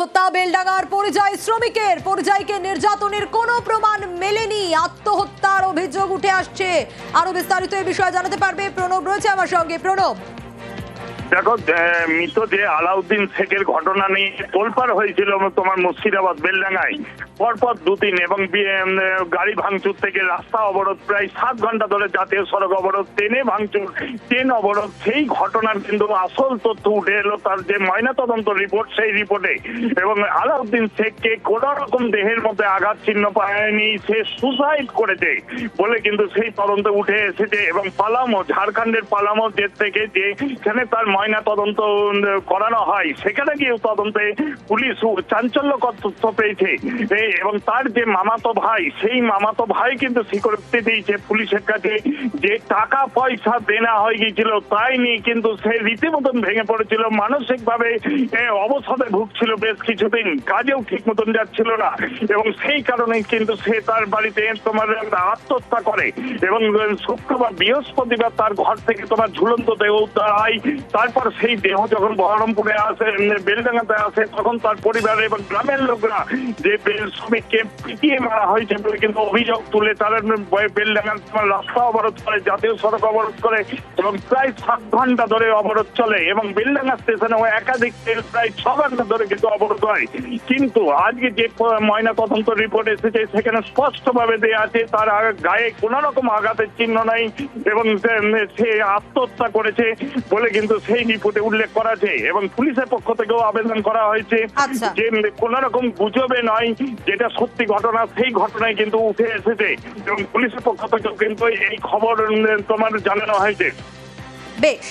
হত্যা বেলডাঙ্গার পরিযায়ী শ্রমিকের পরিযায়ীকে নির্যাতনের কোনো প্রমাণ মেলেনি, আত্মহত্যার অভিযোগ উঠে আসছে। আরো বিস্তারিত এই বিষয়ে জানাতে পারবে প্রণব, রয়েছে আমার সঙ্গে। প্রণব, দেখো, মৃত যে আলাউদ্দিন শেখের ঘটনা নিয়ে তোলপাড় হয়েছিল তোমার মুর্শিদাবাদ বেলডাঙ্গায় পরপর দুদিন, এবং গাড়ি ভাঙচুর থেকে রাস্তা অবরোধ, প্রায় 7 ঘন্টা ধরে জাতীয় সড়ক অবরোধ, ট্রেনে ভাঙচুর, ট্রেন অবরোধ। সেই ঘটনার কিন্তু আসল তথ্য উঠে এলো তার যে ময়নাতদন্ত রিপোর্ট, সেই রিপোর্টে। এবং আলাউদ্দিন শেখকে কোন রকম দেহের মধ্যে আঘাত চিহ্ন পায়নি, সে সুসাইড করেছে বলে কিন্তু সেই তদন্তে উঠে এসেছে। এবং পালামো, ঝাড়খণ্ডের পালামো জেল থেকে যেখানে তার ময়না তদন্ত করানো হয়, সেখানে গিয়ে তদন্তে পুলিশ চাঞ্চল্যকর তথ্য পেয়েছে। এবং তার যে মামাতো ভাই, সেই মামাতো ভাই কিন্তু স্বীকারোক্তি দিয়েছে পুলিশের কাছে যে টাকা পয়সা দেনা হয়ে গিয়েছিল, তাই নিয়ে কিন্তু সে রীতিমতন ভেঙে পড়েছিল, মানসিক ভাবে অবসাদে ভুগছিল, বেশ কিছুদিন কাজেও ঠিক মতন যাচ্ছিল না। এবং সেই কারণে কিন্তু সে তার বাড়িতে তোমার আত্মহত্যা করে। এবং শুক্রবার বৃহস্পতিবার তার ঘর থেকে তোমার ঝুলন্ত দেহ উদ্ধার হয়। তারপর সেই দেহ যখন বহরমপুরে আসে, বেলডাঙ্গাতে আসে, তখন তার পরিবার এবং গ্রামের লোকরা যে শ্রমিককে পিটিয়ে মারা হয়েছে বলে কিন্তু অভিযোগ তুলে তারা বেলডাঙ্গার রাস্তা অবরোধ করে, জাতীয় সড়ক অবরোধ করে, এবং প্রায় 7 ঘন্টা ধরে অবরোধ চলে। এবং বেলডাঙ্গা স্টেশনে একাধিক ট্রেন প্রায় 6 ঘন্টা ধরে কিন্তু অবরোধ হয়। কিন্তু আজকে যে ময়না তদন্ত রিপোর্ট এসেছে, সেখানে স্পষ্টভাবে দেওয়া আছে তার গায়ে কোন রকম আঘাতের চিহ্ন নাই, এবং সে আত্মহত্যা করেছে বলে কিন্তু সেই রিপোর্টে উল্লেখ করা আছে। এবং পুলিশের পক্ষ থেকেও আবেদন করা হয়েছে যে কোন রকম গুজবে নয়, যেটা সত্যি ঘটনা, সেই ঘটনায় কিন্তু উঠে এসেছে। এবং পুলিশের পক্ষ থেকেও কিন্তু এই খবর তোমার জানানো হয়েছে। বেশ।